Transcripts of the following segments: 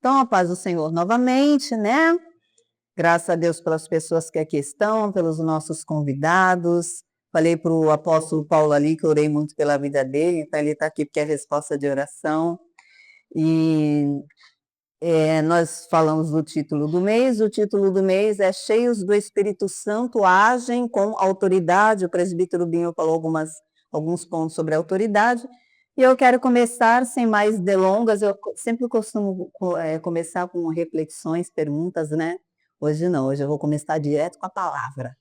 Então, a paz do Senhor novamente, né? Graças a Deus pelas pessoas que aqui estão, pelos nossos convidados. Falei para o apóstolo Paulo ali que eu orei muito pela vida dele, então ele está aqui porque é resposta de oração. E nós falamos do título do mês. O título do mês é Cheios do Espírito Santo, agem com autoridade. O presbítero Binho falou alguns pontos sobre a autoridade. E eu quero começar, sem mais delongas, eu sempre costumo começar com reflexões, perguntas, né? Hoje não, hoje eu vou começar direto com a palavra.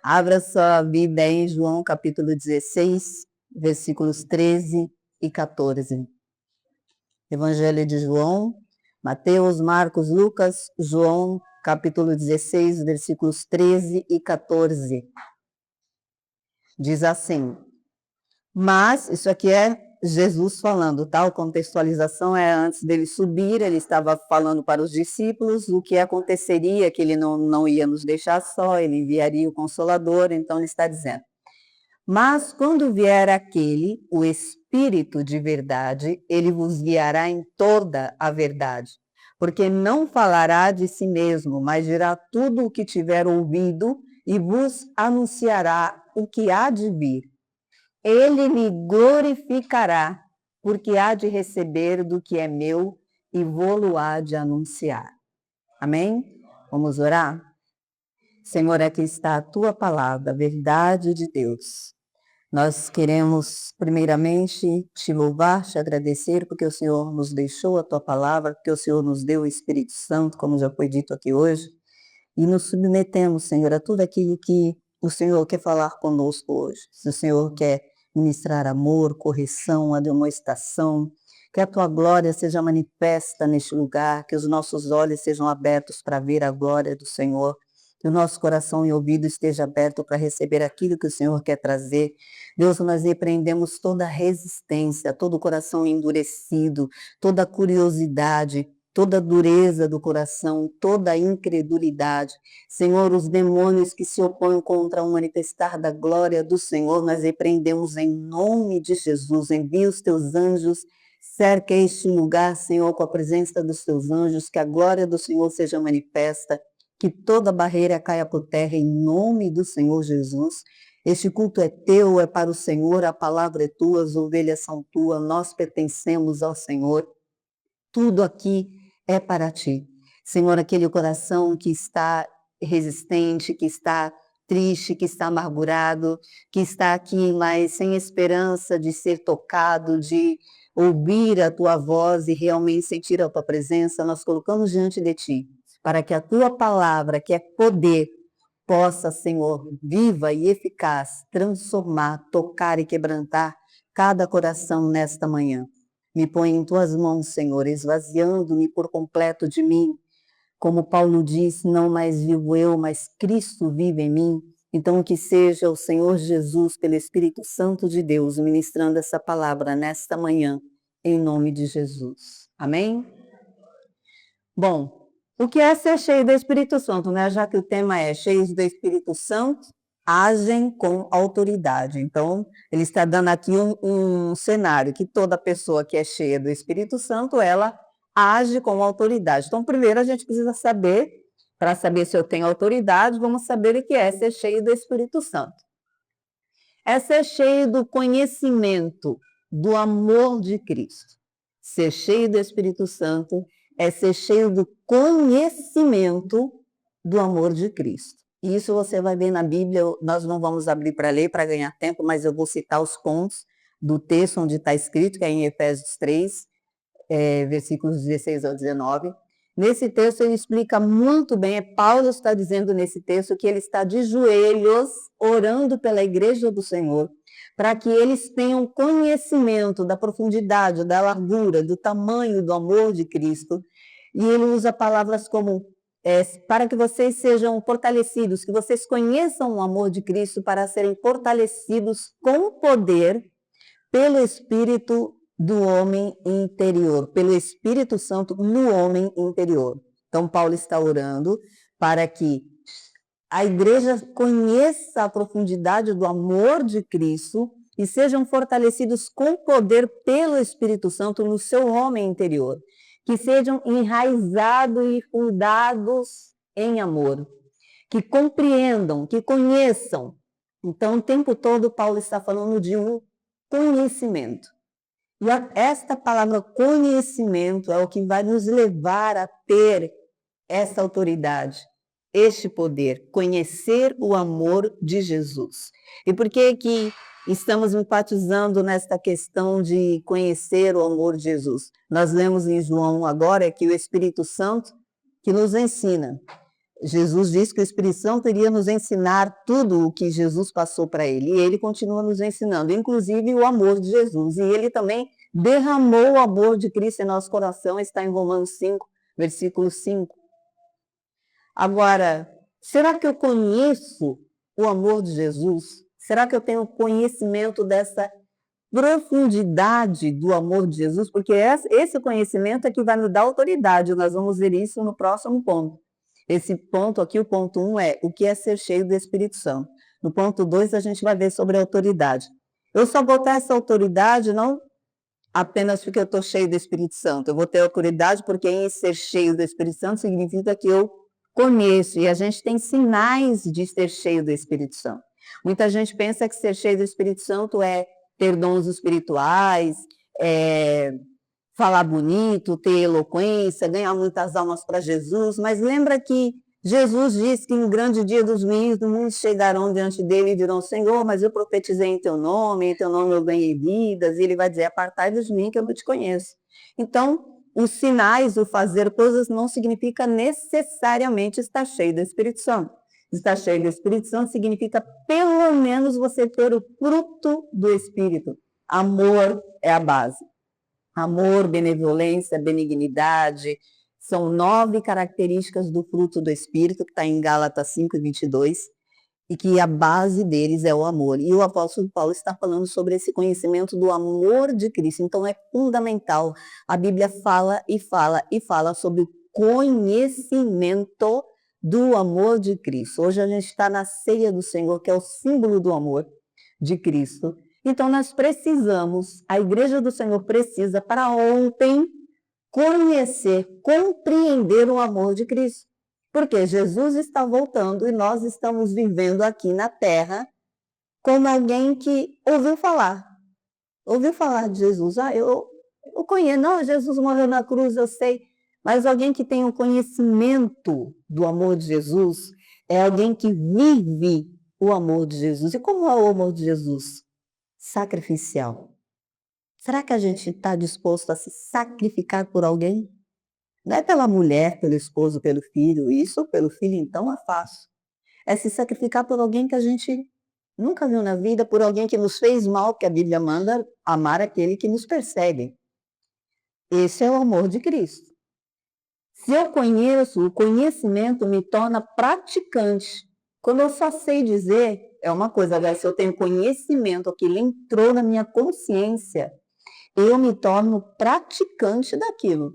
Abra sua Bíblia em João capítulo 16, versículos 13 e 14. Evangelho de João, Mateus, Marcos, Lucas, João, capítulo 16, versículos 13 e 14. Diz assim, mas isso aqui é Jesus falando, tá? A contextualização é antes dele subir, ele estava falando para os discípulos o que aconteceria, que ele não ia nos deixar só, ele enviaria o Consolador, então ele está dizendo, mas quando vier aquele, o Espírito de verdade, ele vos guiará em toda a verdade, porque não falará de si mesmo, mas dirá tudo o que tiver ouvido e vos anunciará o que há de vir. Ele me glorificará, porque há de receber do que é meu e vou-lo há de anunciar. Amém? Vamos orar? Senhor, aqui está a tua palavra, a verdade de Deus. Nós queremos, primeiramente, te louvar, te agradecer, porque o Senhor nos deixou a tua palavra, porque o Senhor nos deu o Espírito Santo, como já foi dito aqui hoje, e nos submetemos, Senhor, a tudo aquilo que o Senhor quer falar conosco hoje. Se o Senhor quer ministrar amor, correção, admoestação, que a tua glória seja manifesta neste lugar, que os nossos olhos sejam abertos para ver a glória do Senhor, que o nosso coração e ouvido esteja aberto para receber aquilo que o Senhor quer trazer. Deus, nós repreendemos toda resistência, todo o coração endurecido, toda curiosidade, toda dureza do coração, toda incredulidade. Senhor, os demônios que se opõem contra o manifestar da glória do Senhor, nós repreendemos em nome de Jesus. Envia os teus anjos, cerca este lugar, Senhor, com a presença dos teus anjos, que a glória do Senhor seja manifesta, que toda barreira caia por terra em nome do Senhor Jesus. Este culto é teu, é para o Senhor, a palavra é tua, as ovelhas são tuas, nós pertencemos ao Senhor. Tudo aqui é para ti. Senhor, aquele coração que está resistente, que está triste, que está amargurado, que está aqui, mas sem esperança de ser tocado, de ouvir a tua voz e realmente sentir a tua presença, nós colocamos diante de ti, para que a tua palavra, que é poder, possa, Senhor, viva e eficaz, transformar, tocar e quebrantar cada coração nesta manhã. Me põe em tuas mãos, Senhor, esvaziando-me por completo de mim. Como Paulo diz, não mais vivo eu, mas Cristo vive em mim. Então, que seja o Senhor Jesus, pelo Espírito Santo de Deus, ministrando essa palavra nesta manhã, em nome de Jesus. Amém? Bom, o que é ser cheio do Espírito Santo, né? Já que o tema é cheios do Espírito Santo, agem com autoridade. Então, ele está dando aqui um cenário, que toda pessoa que é cheia do Espírito Santo, ela age com autoridade. Então, primeiro a gente precisa saber, para saber se eu tenho autoridade, vamos saber o que é ser cheio do Espírito Santo. É ser cheio do conhecimento, do amor de Cristo. Ser cheio do Espírito Santo é ser cheio do conhecimento do amor de Cristo. E isso você vai ver na Bíblia, nós não vamos abrir para ler, para ganhar tempo, mas eu vou citar os pontos do texto onde está escrito, que é em Efésios 3, versículos 16 ao 19. Nesse texto ele explica muito bem, Paulo está dizendo nesse texto que ele está de joelhos orando pela igreja do Senhor, para que eles tenham conhecimento da profundidade, da largura, do tamanho do amor de Cristo. E ele usa palavras como para que vocês sejam fortalecidos, que vocês conheçam o amor de Cristo para serem fortalecidos com poder pelo Espírito do homem interior, pelo Espírito Santo no homem interior. Então, Paulo está orando para que a igreja conheça a profundidade do amor de Cristo e sejam fortalecidos com poder pelo Espírito Santo no seu homem interior. que sejam enraizados e fundados em amor, que compreendam, que conheçam. Então, o tempo todo, Paulo está falando de um conhecimento. E esta palavra conhecimento é o que vai nos levar a ter essa autoridade, este poder, conhecer o amor de Jesus. E por que que estamos enfatizando nesta questão de conhecer o amor de Jesus? Nós lemos em João agora que o Espírito Santo que nos ensina. Jesus disse que o Espírito Santo iria nos ensinar tudo o que Jesus passou para ele, e ele continua nos ensinando, inclusive o amor de Jesus, e ele também derramou o amor de Cristo em nosso coração, está em Romanos 5, versículo 5. Agora, será que eu conheço o amor de Jesus? Será que eu tenho conhecimento dessa profundidade do amor de Jesus? Porque esse conhecimento é que vai nos dar autoridade, nós vamos ver isso no próximo ponto. Esse ponto aqui, o ponto 1, é o que é ser cheio do Espírito Santo. No ponto 2, a gente vai ver sobre a autoridade. Eu só vou ter essa autoridade não apenas porque eu estou cheio do Espírito Santo. Eu vou ter autoridade porque em ser cheio do Espírito Santo significa que eu conheço. E a gente tem sinais de ser cheio do Espírito Santo. Muita gente pensa que ser cheio do Espírito Santo é ter dons espirituais, falar bonito, ter eloquência, ganhar muitas almas para Jesus, mas lembra que Jesus disse que no grande dia dos juízos, muitos chegarão diante dele e dirão, Senhor, mas eu profetizei em teu nome eu ganhei vidas, e ele vai dizer, apartai-vos de mim que eu não te conheço. Então, os sinais, o fazer coisas não significa necessariamente estar cheio do Espírito Santo. Estar cheio do Espírito Santo significa pelo menos você ter o fruto do Espírito. Amor é a base. Amor, benevolência, benignidade, são 9 características do fruto do Espírito, que está em Gálatas 5:22, e que a base deles é o amor. E o apóstolo Paulo está falando sobre esse conhecimento do amor de Cristo, então é fundamental. A Bíblia fala e fala e fala sobre o conhecimento do amor de Cristo. Hoje a gente está na ceia do Senhor, que é o símbolo do amor de Cristo. Então, nós precisamos, a Igreja do Senhor precisa, para ontem, conhecer, compreender o amor de Cristo. Porque Jesus está voltando e nós estamos vivendo aqui na Terra como alguém que ouviu falar de Jesus. Eu conheço, não, Jesus morreu na cruz, eu sei, mas alguém que tem o conhecimento do amor de Jesus é alguém que vive o amor de Jesus. E como é o amor de Jesus? Sacrificial. Será que a gente está disposto a se sacrificar por alguém? Não é pela mulher, pelo esposo, pelo filho. Isso pelo filho, então, é fácil. É se sacrificar por alguém que a gente nunca viu na vida, por alguém que nos fez mal, que a Bíblia manda amar aquele que nos persegue. Esse é o amor de Cristo. Se eu conheço, o conhecimento me torna praticante. Quando eu só sei dizer, é uma coisa. Agora, se eu tenho conhecimento, aquilo entrou na minha consciência, eu me torno praticante daquilo.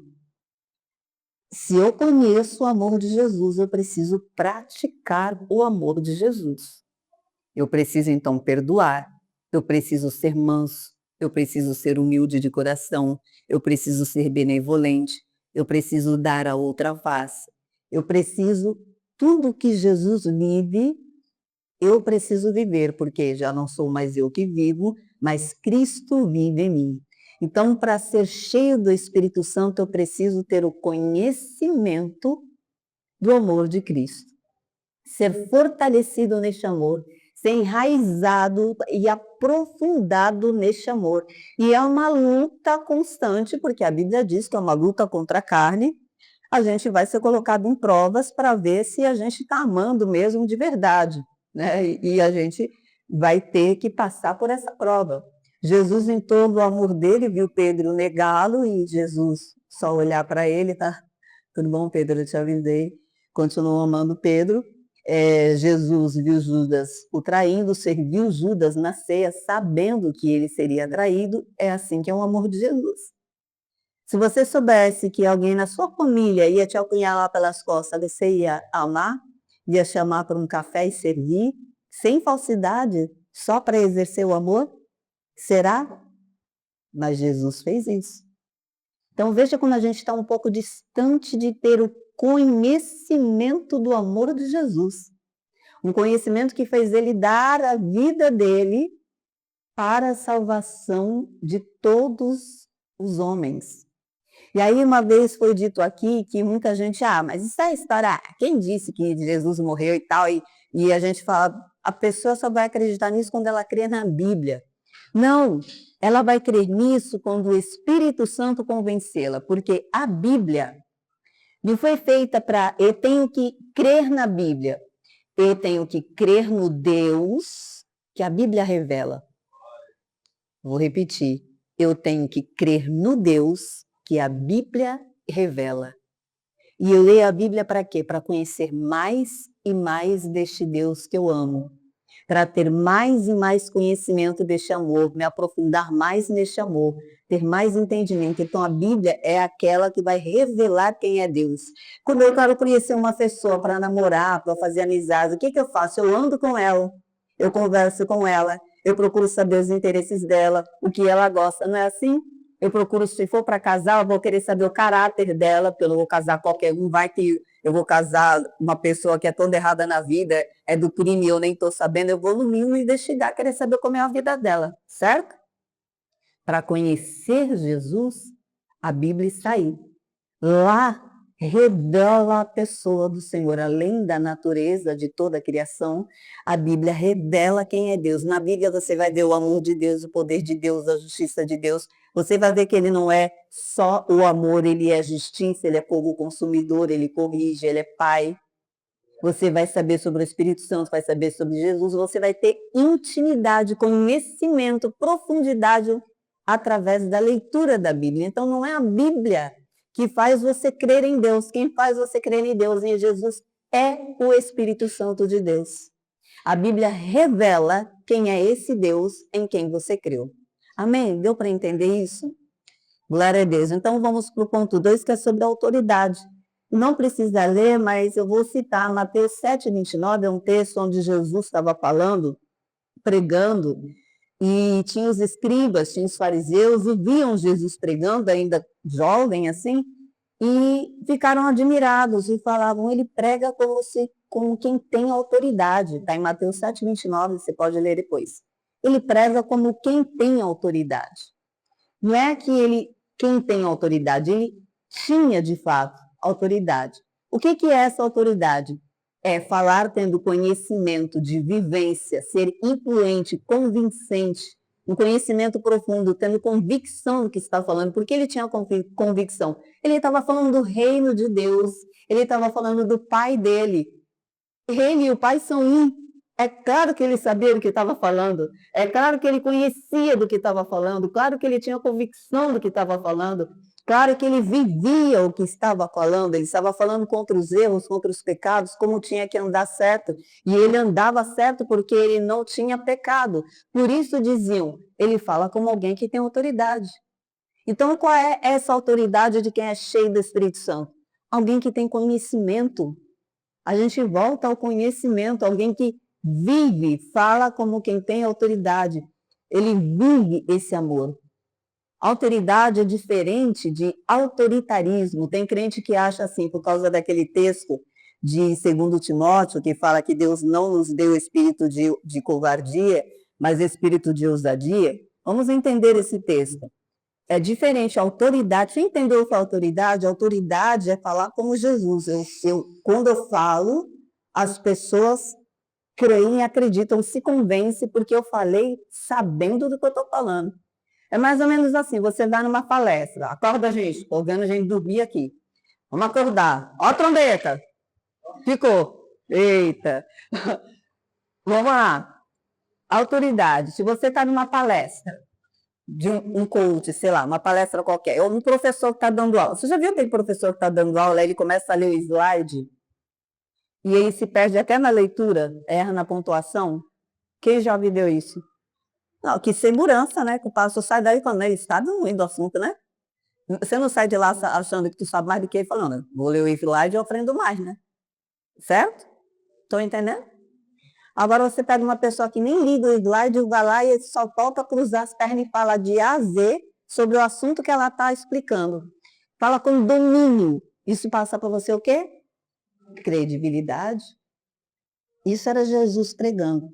Se eu conheço o amor de Jesus, eu preciso praticar o amor de Jesus. Eu preciso, então, perdoar. Eu preciso ser manso. Eu preciso ser humilde de coração. Eu preciso ser benevolente. Eu preciso dar a outra face. Eu preciso, tudo que Jesus vive, eu preciso viver, porque já não sou mais eu que vivo, mas Cristo vive em mim. Então, para ser cheio do Espírito Santo, eu preciso ter o conhecimento do amor de Cristo. Ser fortalecido neste amor, ser enraizado e aprofundado neste amor. E é uma luta constante, porque a Bíblia diz que é uma luta contra a carne. A gente vai ser colocado em provas para ver se a gente está amando mesmo de verdade, né? E a gente vai ter que passar por essa prova. Jesus, em todo o amor dele, viu Pedro negá-lo e Jesus só olhar para ele, tá? Tudo bom, Pedro? Eu te avisei. Continuou amando Pedro. Jesus viu Judas o traindo, serviu Judas na ceia, sabendo que ele seria traído. É assim que é o amor de Jesus. Se você soubesse que alguém na sua família ia te apunhalar pelas costas, você ia amar, ia chamar para um café e servir, sem falsidade, só para exercer o amor? Será? Mas Jesus fez isso. Então veja como a gente está um pouco distante de ter o conhecimento do amor de Jesus. Um conhecimento que fez ele dar a vida dele para a salvação de todos os homens. E aí uma vez foi dito aqui que muita gente, mas isso é história, quem disse que Jesus morreu e tal, e a gente fala, a pessoa só vai acreditar nisso quando ela crê na Bíblia. Não, ela vai crer nisso quando o Espírito Santo convencê-la, porque a Bíblia não foi feita para, eu tenho que crer na Bíblia, eu tenho que crer no Deus que a Bíblia revela. Vou repetir, eu tenho que crer no Deus que a Bíblia revela. E eu leio a Bíblia para quê? Para conhecer mais e mais deste Deus que eu amo. Para ter mais e mais conhecimento deste amor, me aprofundar mais neste amor, ter mais entendimento. Então a Bíblia é aquela que vai revelar quem é Deus. Quando eu quero conhecer uma pessoa para namorar, para fazer amizade, o que eu faço? Eu ando com ela, eu converso com ela, eu procuro saber os interesses dela, o que ela gosta, não é assim? Eu procuro, se for para casar, eu vou querer saber o caráter dela, porque eu não vou casar qualquer um, vai que eu vou casar uma pessoa que é toda errada na vida, é do crime e eu nem estou sabendo, eu vou no mínimo investigar, querer saber como é a vida dela, certo? Para conhecer Jesus, a Bíblia está aí. Lá revela a pessoa do Senhor, além da natureza de toda a criação, a Bíblia revela quem é Deus. Na Bíblia você vai ver o amor de Deus, o poder de Deus, a justiça de Deus. Você vai ver que ele não é só o amor, ele é justiça, ele é fogo consumidor, ele corrige, ele é pai. Você vai saber sobre o Espírito Santo, vai saber sobre Jesus, você vai ter intimidade, conhecimento, profundidade através da leitura da Bíblia. Então não é a Bíblia que faz você crer em Deus. Quem faz você crer em Deus, em Jesus, é o Espírito Santo de Deus. A Bíblia revela quem é esse Deus em quem você creu. Amém? Deu para entender isso? Glória a Deus. Então vamos para o ponto 2, que é sobre a autoridade. Não precisa ler, mas eu vou citar Mateus 7:29, é um texto onde Jesus estava falando, pregando, e tinha os escribas, tinha os fariseus, e viam Jesus pregando, ainda jovem assim, e ficaram admirados e falavam, ele prega como quem tem autoridade. Está em Mateus 7:29, você pode ler depois. Ele prega como quem tem autoridade. Não é que quem tem autoridade, ele tinha de fato autoridade. O que é essa autoridade? É falar tendo conhecimento de vivência, ser influente, convincente, um conhecimento profundo, tendo convicção do que está falando. Por que ele tinha convicção? Ele estava falando do reino de Deus, ele estava falando do pai dele. Ele e o pai são um. É claro que ele sabia do que estava falando, é claro que ele conhecia do que estava falando, claro que ele tinha convicção do que estava falando, claro que ele vivia o que estava falando, ele estava falando contra os erros, contra os pecados, como tinha que andar certo, e ele andava certo porque ele não tinha pecado. Por isso diziam, ele fala como alguém que tem autoridade. Então qual é essa autoridade de quem é cheio do Espírito Santo? Alguém que tem conhecimento. A gente volta ao conhecimento, alguém que vive, fala como quem tem autoridade. Ele vive esse amor. Autoridade é diferente de autoritarismo. Tem crente que acha assim, por causa daquele texto de 2 Timóteo, que fala que Deus não nos deu espírito de covardia, mas espírito de ousadia. Vamos entender esse texto. É diferente, a autoridade, você entendeu o que é autoridade? A autoridade é falar como Jesus. Quando eu falo, as pessoas creem, acreditam, se convencem, porque eu falei sabendo do que eu estou falando. É mais ou menos assim, você vai numa palestra, acorda gente, estou vendo a gente dormir aqui. Vamos acordar. Ó a trombeta. Ficou. Eita. Vamos lá. Autoridade. Se você está numa palestra, de um coach, sei lá, uma palestra qualquer, ou um professor que está dando aula. Você já viu aquele professor que está dando aula, ele começa a ler o slide, e aí se perde até na leitura, erra na pontuação? Quem já viveu isso? Não, que segurança, né? Que o pastor sai daí quando ele está doendo o assunto, né? Você não sai de lá achando que tu sabe mais do que ele, falando, vou ler o slide e eu aprendo mais, né? Certo? Estão entendendo? Agora você pega uma pessoa que nem liga o slide, vai lá e só falta cruzar as pernas e fala de A a Z sobre o assunto que ela está explicando. Fala com domínio. Isso passa para você o quê? Credibilidade. Isso era Jesus pregando.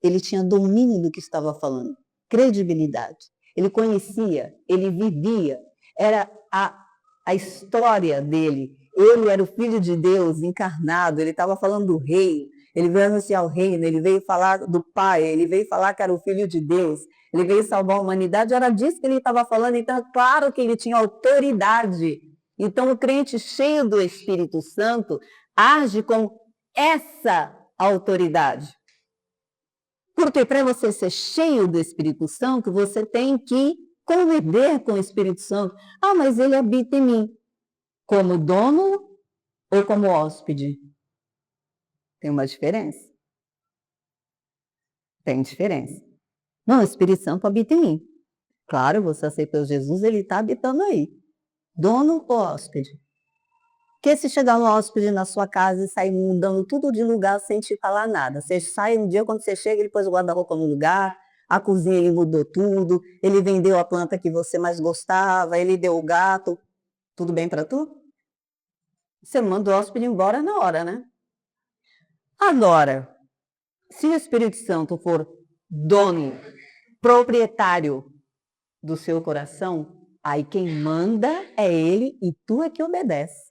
Ele tinha domínio do que estava falando. Credibilidade. Ele conhecia, ele vivia. Era a história dele. Ele era o Filho de Deus encarnado. Ele estava falando do reino. Ele veio anunciar o reino. Ele veio falar do Pai. Ele veio falar que era o Filho de Deus. Ele veio salvar a humanidade. Era disso que ele estava falando. Então, é claro que ele tinha autoridade. Então, o crente cheio do Espírito Santo age com essa autoridade. Porque para você ser cheio do Espírito Santo, você tem que conviver com o Espírito Santo. Ah, mas ele habita em mim. Como dono ou como hóspede? Tem uma diferença? Tem diferença. Não, o Espírito Santo habita em mim. Claro, você aceitou Jesus, ele está habitando aí. Dono ou hóspede? Porque se chegar um hóspede na sua casa e sair mudando tudo de lugar sem te falar nada. Você sai um dia, quando você chega, ele pôs o guarda-roupa no lugar, a cozinha ele mudou tudo, ele vendeu a planta que você mais gostava, ele deu o gato. Tudo bem para tu? Você manda o hóspede embora na hora, né? Agora, se o Espírito Santo for dono, proprietário do seu coração, aí quem manda é ele e tu é que obedece.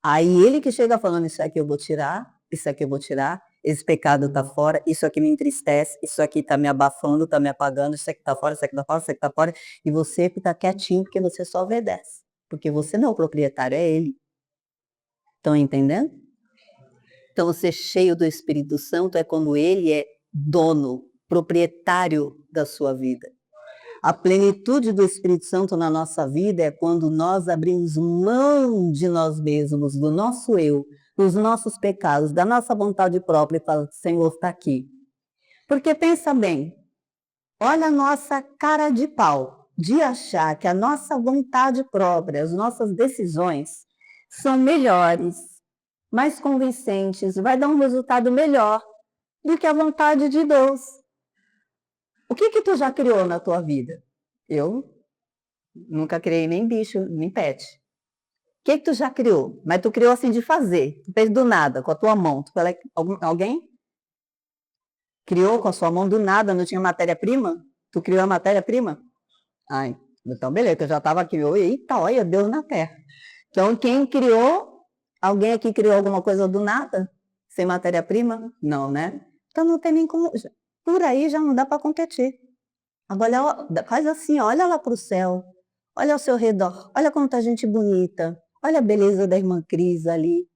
Aí ele que chega falando, isso aqui eu vou tirar, isso aqui eu vou tirar, esse pecado está fora, isso aqui me entristece, isso aqui está me abafando, está me apagando, isso aqui está fora, isso aqui está fora, isso aqui está fora, e você fica quietinho porque você só obedece, porque você não é o proprietário, é ele. Estão entendendo? Então, ser cheio do Espírito Santo é quando ele é dono, proprietário da sua vida. A plenitude do Espírito Santo na nossa vida é quando nós abrimos mão de nós mesmos, do nosso eu, dos nossos pecados, da nossa vontade própria e falamos, Senhor, está aqui. Porque pensa bem, olha a nossa cara de pau de achar que a nossa vontade própria, as nossas decisões são melhores, mais convincentes, vai dar um resultado melhor do que a vontade de Deus. O que tu já criou na tua vida? Eu nunca criei nem bicho, nem pet. O que tu já criou? Mas tu criou assim de fazer. Tu fez do nada, com a tua mão. Tu falou, alguém criou com a sua mão do nada, não tinha matéria-prima? Tu criou a matéria-prima? Ai, então beleza, que eu já estava aqui. Eita, olha, Deus na terra. Então quem criou? Alguém aqui criou alguma coisa do nada? Sem matéria-prima? Não, né? Então não tem nem como... Por aí já não dá para competir. Agora, faz assim, olha lá para o céu, olha ao seu redor, olha quanta gente bonita, olha a beleza da irmã Cris ali,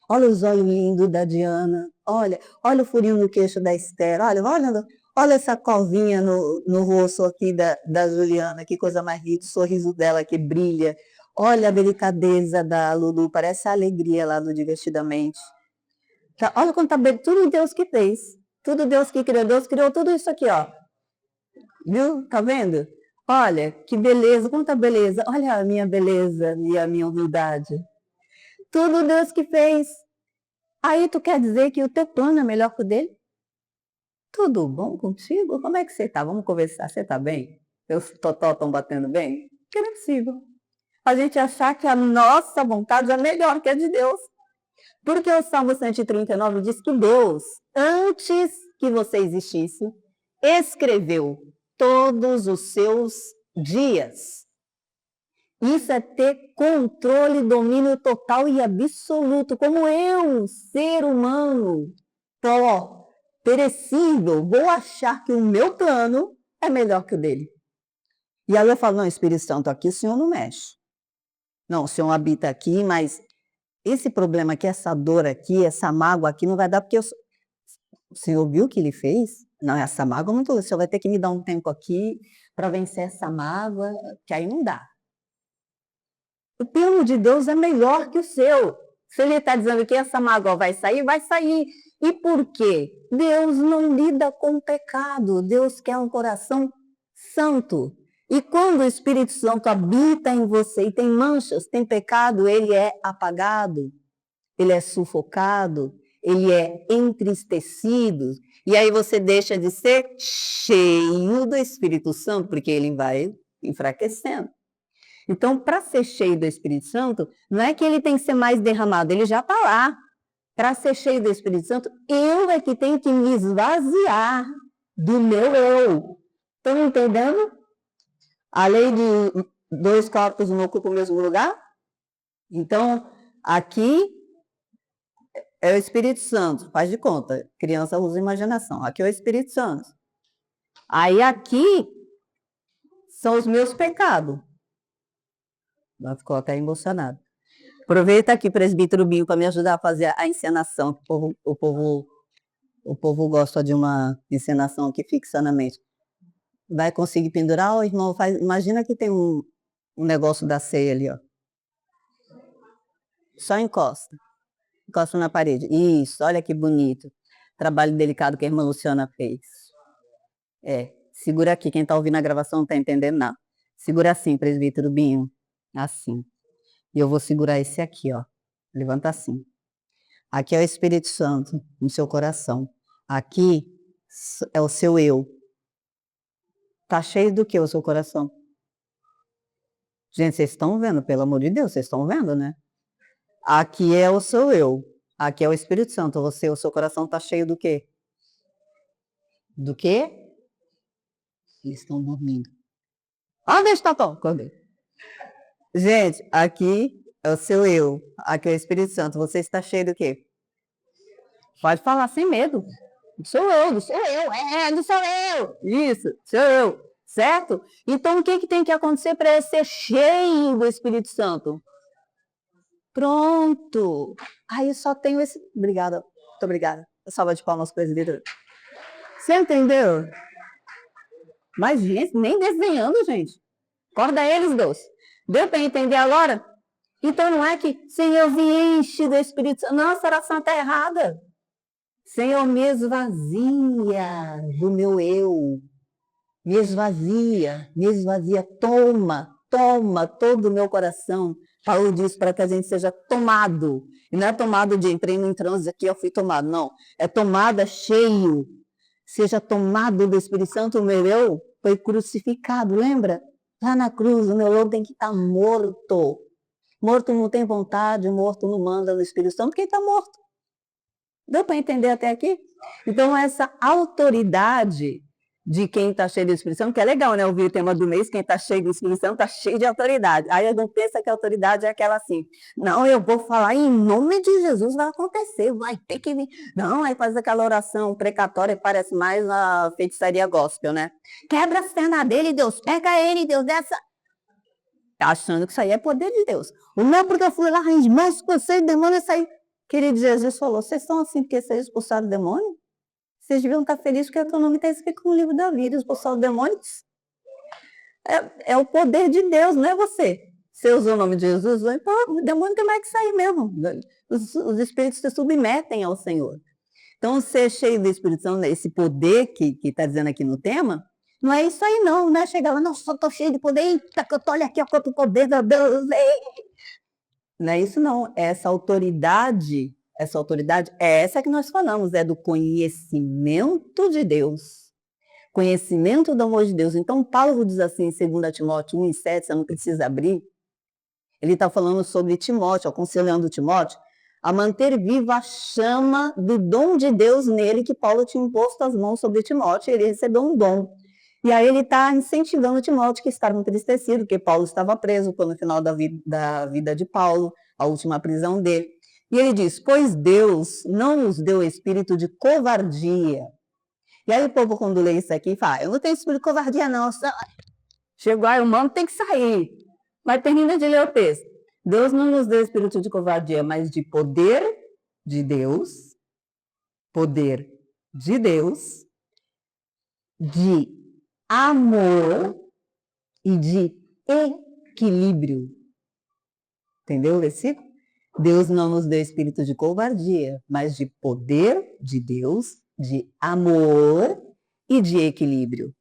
olha os olhos lindos da Diana, olha o furinho no queixo da Esther, olha essa covinha no rosto aqui da Juliana, que coisa mais linda, o sorriso dela que brilha, olha a delicadeza da Lulu, parece a alegria lá do Divertidamente. Tá, olha quanta beleza, tudo Deus que fez, tudo Deus que criou, Deus criou tudo isso aqui, ó. Viu? Tá vendo? Olha, que beleza, quanta beleza. Olha a minha beleza e a minha humildade. Tudo Deus que fez. Aí tu quer dizer que o teu plano é melhor que o dele? Tudo bom contigo? Como é que você tá? Vamos conversar. Você tá bem? Meus totó estão batendo bem? Que não é possível. A gente achar que a nossa vontade é melhor que a de Deus. Porque o Salmo 139 diz que Deus, antes que você existisse, escreveu todos os seus dias. Isso é ter controle, domínio total e absoluto, como eu, ser humano, perecível, vou achar que o meu plano é melhor que o dele. E aí eu falo, não, Espírito Santo, aqui o Senhor não mexe. Não, o Senhor habita aqui, mas esse problema aqui, essa dor aqui, essa mágoa aqui, não vai dar, porque o Senhor viu o que ele fez? Não, essa mágoa não estou. O Senhor vai ter que me dar um tempo aqui para vencer essa mágoa, que aí não dá. O plano de Deus é melhor que o seu. Se ele está dizendo que essa mágoa vai sair, vai sair. E por quê? Deus não lida com o pecado. Deus quer um coração santo. E quando o Espírito Santo habita em você e tem manchas, tem pecado, ele é apagado, ele é sufocado, ele é entristecido. E aí você deixa de ser cheio do Espírito Santo, porque ele vai enfraquecendo. Então, para ser cheio do Espírito Santo, não é que ele tem que ser mais derramado, ele já está lá. Para ser cheio do Espírito Santo, eu é que tenho que me esvaziar do meu eu. Estão entendendo? A lei de 2 corpos não ocupam o mesmo lugar? Então, aqui é o Espírito Santo, faz de conta, criança usa imaginação. Aqui é o Espírito Santo. Aí aqui são os meus pecados. Ela ficou até emocionada. Aproveita aqui, presbítero Binho, para me ajudar a fazer a encenação. O povo gosta de uma encenação que fixa na mente. Vai conseguir pendurar? O irmão faz. Imagina que tem um negócio da ceia ali, ó. Só encosta. Encosta na parede. Isso, olha que bonito. Trabalho delicado que a irmã Luciana fez. Segura aqui. Quem está ouvindo a gravação não está entendendo nada. Segura assim, presbítero Binho. Assim. E eu vou segurar esse aqui, ó. Levanta assim. Aqui é o Espírito Santo no seu coração. Aqui é o seu eu. Tá cheio do que o seu coração? Gente, vocês estão vendo, pelo amor de Deus, vocês estão vendo, né? Aqui é o seu eu. Aqui é o Espírito Santo. O seu coração tá cheio do quê? Do quê? Eles estão dormindo. Ah, deixa eu tocar. Gente, aqui é o seu eu. Aqui é o Espírito Santo. Você está cheio do quê? Pode falar sem medo. Do seu eu. Do seu eu. Isso, seu eu. Certo? Então, o que tem que acontecer para ser cheio do Espírito Santo? Pronto. Aí só tenho esse... Obrigada. Muito obrigada. Salva de palmas, presbítero. Você entendeu? Mas, gente, nem desenhando, gente. Acorda eles, Deus. Deu para entender agora? Então, não é que, Senhor, me enche do Espírito Santo. Não, essa oração está errada. Senhor, me esvazia do meu eu. Me esvazia. Toma todo o meu coração. Paulo diz para que a gente seja tomado. E não é tomado de entrei no transe aqui, eu fui tomado. Não. É tomada cheio. Seja tomado do Espírito Santo. O meu eu foi crucificado, lembra? Lá na cruz, o meu eu tem que estar morto. Morto não tem vontade, morto não manda no Espírito Santo, porque está morto. Deu para entender até aqui? Então, essa autoridade de quem está cheio do Espírito Santo, que é legal, né? Ouvir o tema do mês, quem está cheio do Espírito Santo está cheio de autoridade. Aí eu não penso que a autoridade é aquela assim, não, eu vou falar em nome de Jesus, vai acontecer, vai ter que vir. Não, aí faz aquela oração precatória, parece mais a feitiçaria gospel, né? Quebra as pernas dele, Deus, pega ele, Deus, dessa... Achando que isso aí é poder de Deus. O meu, porque eu fui lá, mas com você, demônio, isso aí. Querido Jesus falou, vocês estão assim porque vocês expulsaram o demônio? Vocês deviam estar felizes porque o teu nome está escrito no livro da vida, expulsar os demônios. É o poder de Deus, não é você. Você usou o nome de Jesus, então o demônio tem mais que sair mesmo. Os espíritos se submetem ao Senhor. Então, ser cheio do Espírito Santo, esse poder que está dizendo aqui no tema, não é isso aí não é chegar lá, não, só estou cheio de poder, eita, que eu estou, olha aqui, ó, quanto poder, meu Deus. Não é isso não, essa autoridade é essa que nós falamos, é do conhecimento de Deus. Conhecimento do amor de Deus. Então, Paulo diz assim, em 2 Timóteo 1,7, você não precisa abrir, ele está falando sobre Timóteo, aconselhando Timóteo, a manter viva a chama do dom de Deus nele, que Paulo tinha imposto as mãos sobre Timóteo, e ele recebeu um dom. E aí ele está incentivando Timóteo, que estava entristecido, porque Paulo estava preso, foi no final da vida de Paulo, a última prisão dele. E ele diz, pois Deus não nos deu espírito de covardia. E aí o povo, quando lê isso aqui, fala, eu não tenho espírito de covardia, não. Chegou aí, o mano tem que sair. Mas termina de ler o texto. Deus não nos deu espírito de covardia, mas de poder de Deus, de amor e de equilíbrio. Entendeu o versículo? Deus não nos deu espírito de covardia, mas de poder de Deus, de amor e de equilíbrio.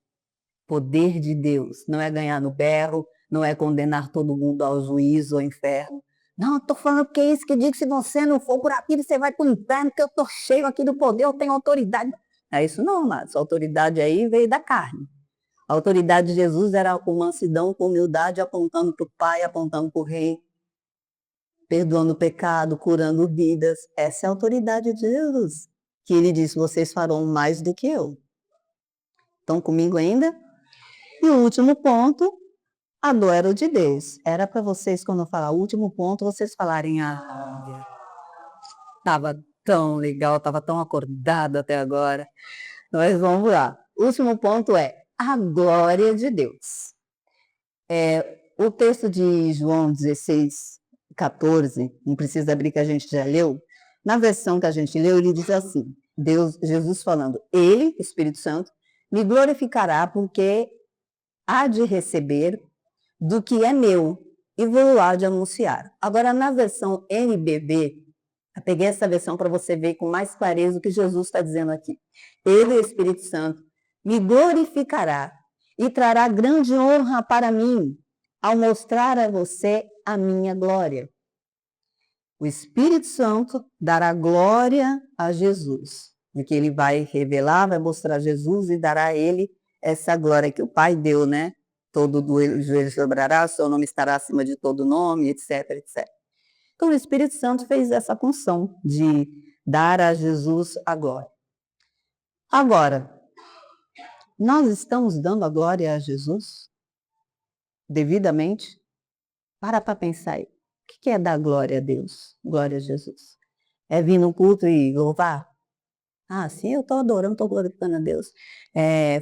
Poder de Deus não é ganhar no berro, não é condenar todo mundo ao juízo, ao inferno. Não, estou falando porque é isso que diz que se você não for por aquilo, você vai para o inferno, porque eu estou cheio aqui do poder, eu tenho autoridade. É isso não, mas essa autoridade aí veio da carne. A autoridade de Jesus era com mansidão, com humildade, apontando para o Pai, apontando para o Rei, perdoando o pecado, curando vidas. Essa é a autoridade de Jesus, que ele disse, vocês farão mais do que eu. Estão comigo ainda? E o último ponto, a glória de Deus. Era para vocês, quando eu falar o último ponto, vocês falarem, estava tão legal, estava tão acordado até agora. Mas vamos lá. O último ponto é a glória de Deus. O texto de João 16, 14, não precisa abrir que a gente já leu, na versão que a gente leu, ele diz assim, Jesus falando, ele, Espírito Santo, me glorificará porque há de receber do que é meu e vou há de anunciar. Agora, na versão NBB, eu peguei essa versão para você ver com mais clareza o que Jesus está dizendo aqui. Ele, o Espírito Santo, me glorificará e trará grande honra para mim ao mostrar a você a minha glória. O Espírito Santo dará glória a Jesus, porque ele vai revelar, vai mostrar Jesus e dará a ele essa glória que o Pai deu, né? Todo joelho se dobrará, seu nome estará acima de todo nome, etc, etc. Então, o Espírito Santo fez essa função de dar a Jesus a glória. Agora, nós estamos dando a glória a Jesus devidamente? Para pensar aí. O que é dar glória a Deus? Glória a Jesus. É vir no culto e louvar? Sim, eu estou adorando, estou glorificando a Deus.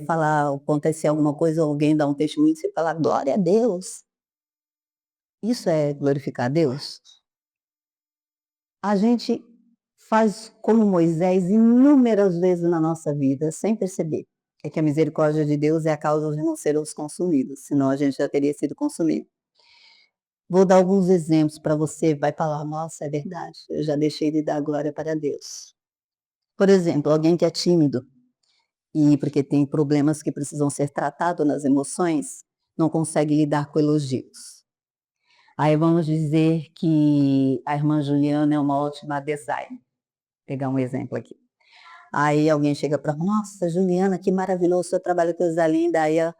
Falar, acontecer alguma coisa, alguém dá um testemunho, você fala, glória a Deus. Isso é glorificar a Deus? A gente faz como Moisés inúmeras vezes na nossa vida, sem perceber. É que a misericórdia de Deus é a causa de não sermos consumidos, senão a gente já teria sido consumido. Vou dar alguns exemplos para você, vai falar, nossa, é verdade, eu já deixei de dar glória para Deus. Por exemplo, alguém que é tímido, e porque tem problemas que precisam ser tratados nas emoções, não consegue lidar com elogios. Aí vamos dizer que a irmã Juliana é uma ótima designer. Vou pegar um exemplo aqui. Aí alguém chega para, nossa, Juliana, que maravilhoso o seu trabalho, coisa linda. Aí ela,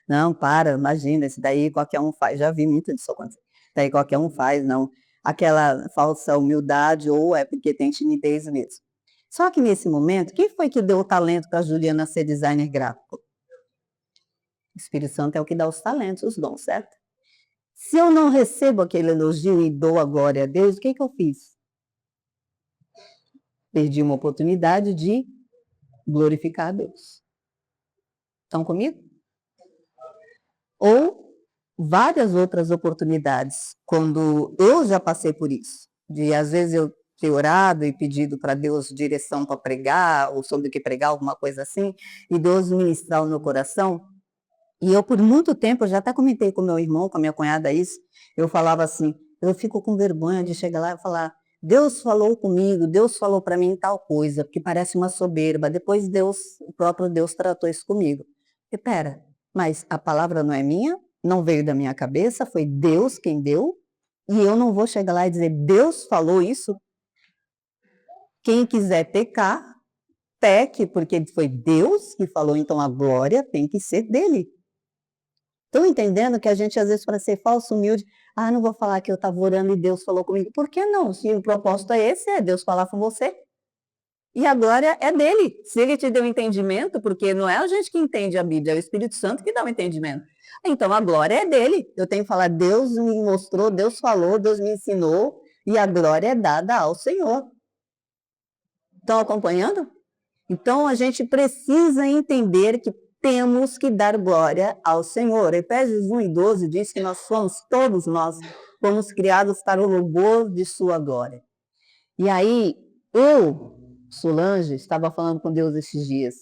não, para, imagina, isso daí qualquer um faz. Já vi muito disso acontecer. Daí qualquer um faz, não. Aquela falsa humildade, ou é porque tem timidez mesmo. Só que nesse momento, quem foi que deu o talento para a Juliana ser designer gráfico? O Espírito Santo é o que dá os talentos, os dons, certo? Se eu não recebo aquele elogio e dou a glória a Deus, o que eu fiz? Perdi uma oportunidade de glorificar a Deus. Estão comigo? Ou várias outras oportunidades, quando eu já passei por isso, de às vezes eu ter orado e pedido para Deus direção para pregar, ou sobre o que pregar, alguma coisa assim, e Deus ministrar o meu coração, e eu por muito tempo, eu já até comentei com meu irmão, com a minha cunhada isso, eu falava assim, eu fico com vergonha de chegar lá e falar, Deus falou comigo, Deus falou para mim tal coisa, porque parece uma soberba, depois Deus, o próprio Deus tratou isso comigo. E pera, mas a palavra não é minha, não veio da minha cabeça, foi Deus quem deu, e eu não vou chegar lá e dizer, Deus falou isso? Quem quiser pecar, peque, porque foi Deus que falou, então a glória tem que ser dele. Estão entendendo que a gente às vezes para ser falso, humilde, não vou falar que eu estava orando e Deus falou comigo. Por que não? Se o propósito é esse, é Deus falar com você. E a glória é dele. Se ele te deu entendimento, porque não é a gente que entende a Bíblia, é o Espírito Santo que dá o entendimento. Então a glória é dele. Eu tenho que falar, Deus me mostrou, Deus falou, Deus me ensinou, e a glória é dada ao Senhor. Estão acompanhando? Então a gente precisa entender que temos que dar glória ao Senhor. Efésios 1:12 diz que todos nós fomos criados para o louvor de sua glória. E aí, eu, Solange, estava falando com Deus esses dias.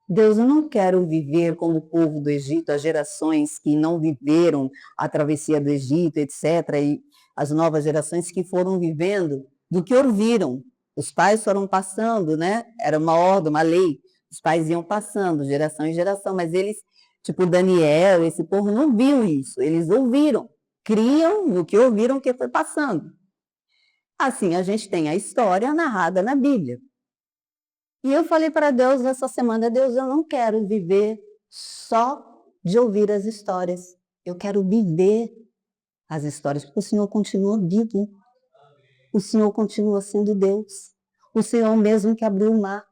Deus, eu não quero viver como o povo do Egito, as gerações que não viveram a travessia do Egito, etc., e as novas gerações que foram vivendo do que ouviram. Os pais foram passando, né? Era uma ordem, uma lei. Os pais iam passando, geração em geração, mas eles, tipo Daniel, esse povo não viu isso, eles ouviram, criam no que ouviram que foi passando. Assim, a gente tem a história narrada na Bíblia. E eu falei para Deus essa semana, Deus, eu não quero viver só de ouvir as histórias. Eu quero viver as histórias, porque o Senhor continua vivo. O Senhor continua sendo Deus. O Senhor é o mesmo que abriu o mar.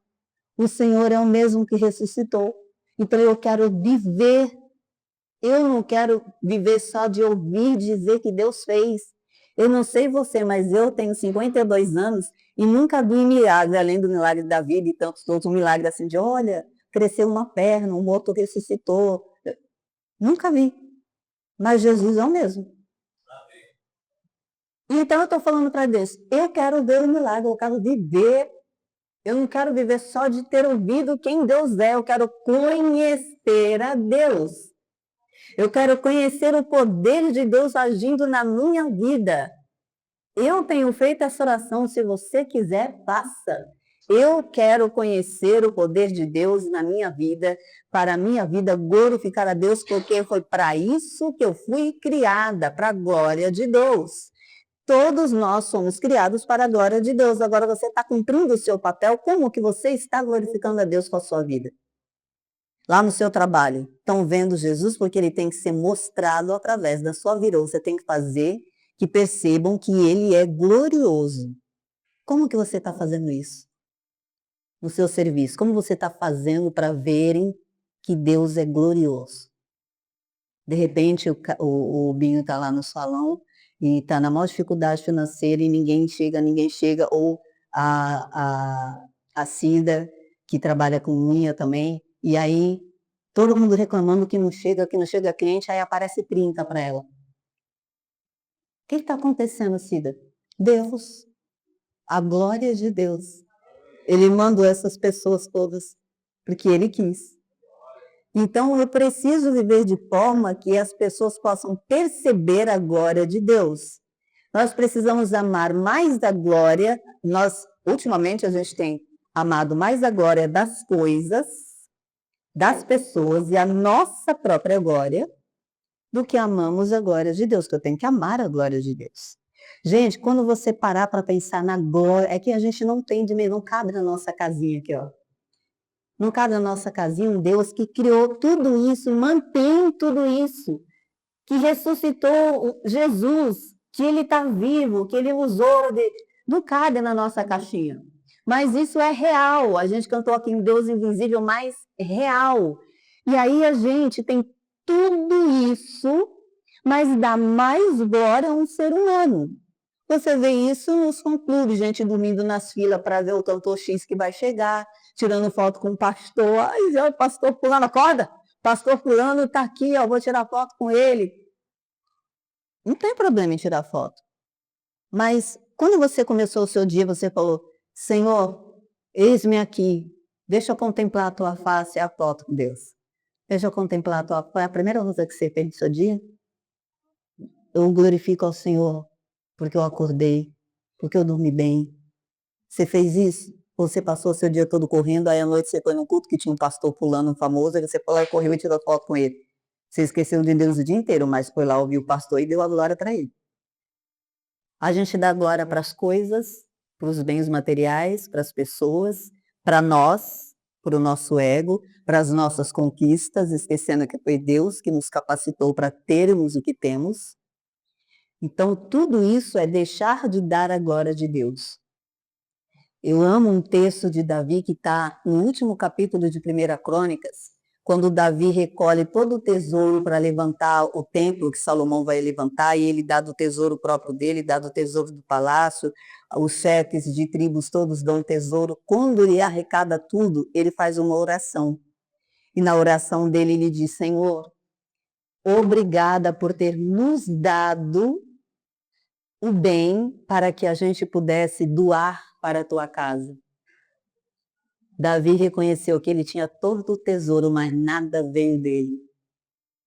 O Senhor é o mesmo que ressuscitou. Então eu quero viver. Eu não quero viver só de ouvir dizer que Deus fez. Eu não sei você, mas eu tenho 52 anos e nunca vi milagre, além do milagre da vida e tantos outros milagres assim de, olha, cresceu uma perna, um outro ressuscitou. Nunca vi. Mas Jesus é o mesmo. Então eu estou falando para Deus, eu quero ver o milagre, eu quero viver. Eu não quero viver só de ter ouvido quem Deus é, eu quero conhecer a Deus. Eu quero conhecer o poder de Deus agindo na minha vida. Eu tenho feito essa oração, se você quiser, faça. Eu quero conhecer o poder de Deus na minha vida, para a minha vida glorificar a Deus, porque foi para isso que eu fui criada, para a glória de Deus. Todos nós somos criados para a glória de Deus. Agora você está cumprindo o seu papel, como que você está glorificando a Deus com a sua vida? Lá no seu trabalho, estão vendo Jesus porque ele tem que ser mostrado através da sua vida. Você tem que fazer que percebam que ele é glorioso. Como que você está fazendo isso? No seu serviço, como você está fazendo para verem que Deus é glorioso? De repente o Binho está lá no salão e está na maior dificuldade financeira e ninguém chega, ou a Cida, que trabalha com unha também, e aí todo mundo reclamando que não chega cliente, aí aparece 30 para ela. O que está acontecendo, Cida? Deus, a glória de Deus. Ele mandou essas pessoas todas, porque ele quis. Então, eu preciso viver de forma que as pessoas possam perceber a glória de Deus. Nós precisamos amar mais da glória. Ultimamente, a gente tem amado mais a glória das coisas, das pessoas e a nossa própria glória, do que amamos a glória de Deus, que eu tenho que amar a glória de Deus. Gente, quando você parar para pensar na glória, é que a gente não tem não cabe na nossa casinha aqui, ó. Não cabe na nossa casinha um Deus que criou tudo isso, mantém tudo isso, que ressuscitou Jesus, que ele está vivo, que ele usou. Não cabe na nossa caixinha. Mas isso é real. A gente cantou aqui em Deus Invisível, mas real. E aí a gente tem tudo isso, mas dá mais glória a um ser humano. Você vê isso nos fã-clubes, gente dormindo nas filas para ver o cantor X que vai chegar, tirando foto com o pastor. Ai, o pastor fulano, acorda! Pastor fulano está aqui, ó, vou tirar foto com ele. Não tem problema em tirar foto. Mas quando você começou o seu dia, você falou, Senhor, eis-me aqui, deixa eu contemplar a tua face e a foto com Deus. Deixa eu contemplar a tua face. Foi a primeira coisa que você fez no seu dia? Eu glorifico ao Senhor, porque eu acordei, porque eu dormi bem. Você fez isso? Você passou o seu dia todo correndo, aí à noite você foi no culto que tinha um pastor pulando famoso, aí você foi lá e correu e tirou foto com ele. Você esqueceu de Deus o dia inteiro, mas foi lá ouvir o pastor e deu a glória para ele. A gente dá glória para as coisas, para os bens materiais, para as pessoas, para nós, para o nosso ego, para as nossas conquistas, esquecendo que foi Deus que nos capacitou para termos o que temos. Então, tudo isso é deixar de dar a glória de Deus. Eu amo um texto de Davi que está no último capítulo de 1 Crônicas, quando Davi recolhe todo o tesouro para levantar o templo que Salomão vai levantar, e ele dá do tesouro próprio dele, dá do tesouro do palácio, os chefes de tribos todos dão tesouro. Quando ele arrecada tudo, ele faz uma oração. E na oração dele ele diz, Senhor, obrigada por ter nos dado o bem para que a gente pudesse doar para a tua casa. Davi reconheceu que ele tinha todo o tesouro, mas nada veio dele.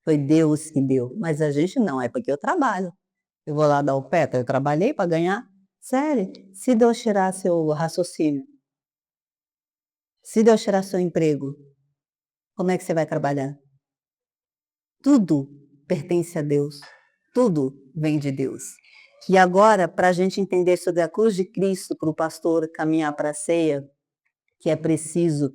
Foi Deus que deu. Mas a gente não, é porque eu trabalho. Eu vou lá dar o pé, eu trabalhei para ganhar. Sério, se Deus tirar seu raciocínio, se Deus tirar seu emprego, como é que você vai trabalhar? Tudo pertence a Deus. Tudo vem de Deus. E agora, para a gente entender sobre a cruz de Cristo, para o pastor caminhar para a ceia, que é preciso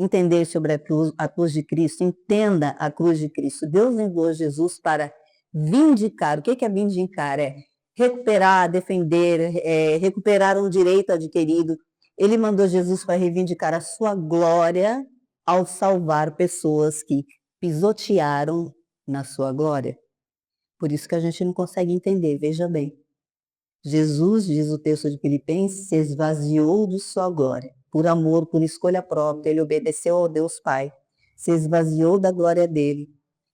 entender sobre a cruz de Cristo, entenda a cruz de Cristo. Deus enviou Jesus para vindicar. O que é vindicar? É recuperar, defender, recuperar um direito adquirido. Ele mandou Jesus para reivindicar a sua glória ao salvar pessoas que pisotearam na sua glória. Por isso que a gente não consegue entender, veja bem. Jesus, diz o texto de Filipenses, se esvaziou de sua glória. Por amor, por escolha própria, ele obedeceu ao Deus Pai. Se esvaziou da glória dele,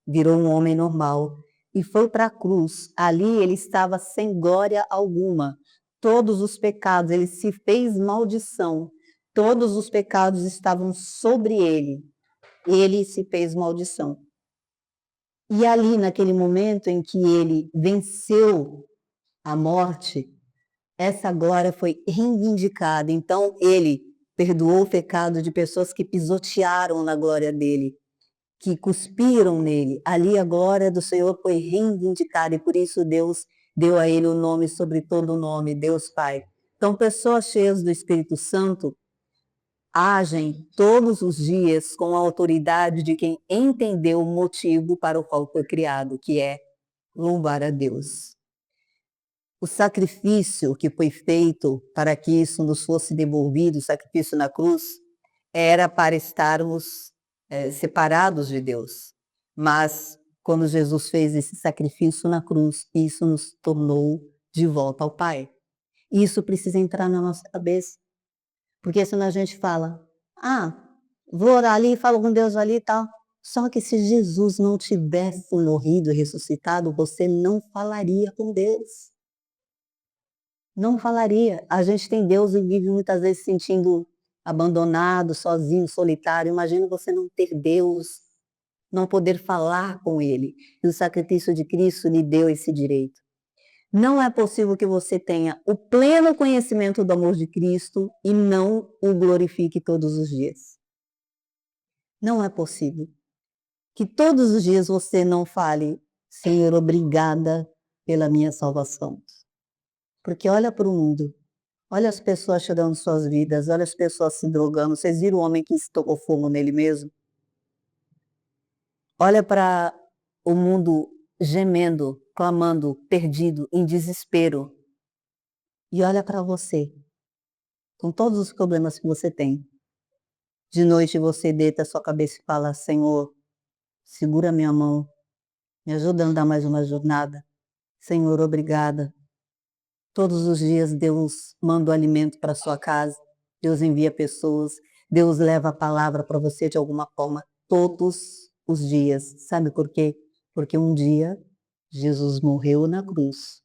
virou um homem normal e foi para a cruz. Ali ele estava sem glória alguma. Todos os pecados, ele se fez maldição. Todos os pecados estavam sobre ele. Ele se fez maldição. E ali, naquele momento em que ele venceu a morte, essa glória foi reivindicada. Então, ele perdoou o pecado de pessoas que pisotearam na glória dele, que cuspiram nele. Ali a glória do Senhor foi reivindicada e por isso Deus deu a ele o nome sobre todo o nome, Deus Pai. Então, pessoas cheias do Espírito Santo agem todos os dias com a autoridade de quem entendeu o motivo para o qual foi criado, que é louvar a Deus. O sacrifício que foi feito para que isso nos fosse devolvido, o sacrifício na cruz, era para estarmos separados de Deus. Mas quando Jesus fez esse sacrifício na cruz, isso nos tornou de volta ao Pai. Isso precisa entrar na nossa cabeça. Porque senão a gente fala, vou orar ali, falo com Deus ali e tal. Só que se Jesus não tivesse morrido e ressuscitado, você não falaria com Deus. Não falaria. A gente tem Deus e vive muitas vezes se sentindo abandonado, sozinho, solitário. Imagina você não ter Deus, não poder falar com Ele. E o sacrifício de Cristo lhe deu esse direito. Não é possível que você tenha o pleno conhecimento do amor de Cristo e não o glorifique todos os dias. Não é possível. Que todos os dias você não fale, Senhor, obrigada pela minha salvação. Porque olha para o mundo, olha as pessoas tirando suas vidas, olha as pessoas se drogando. Vocês viram o homem que se tocou fogo nele mesmo? Olha para o mundo gemendo, clamando, perdido, em desespero. E olha para você, com todos os problemas que você tem. De noite você deita a sua cabeça e fala, Senhor, segura minha mão, me ajuda a andar mais uma jornada. Senhor, obrigada. Todos os dias Deus manda o alimento para sua casa, Deus envia pessoas, Deus leva a palavra para você de alguma forma, todos os dias. Sabe por quê? Porque um dia Jesus morreu na cruz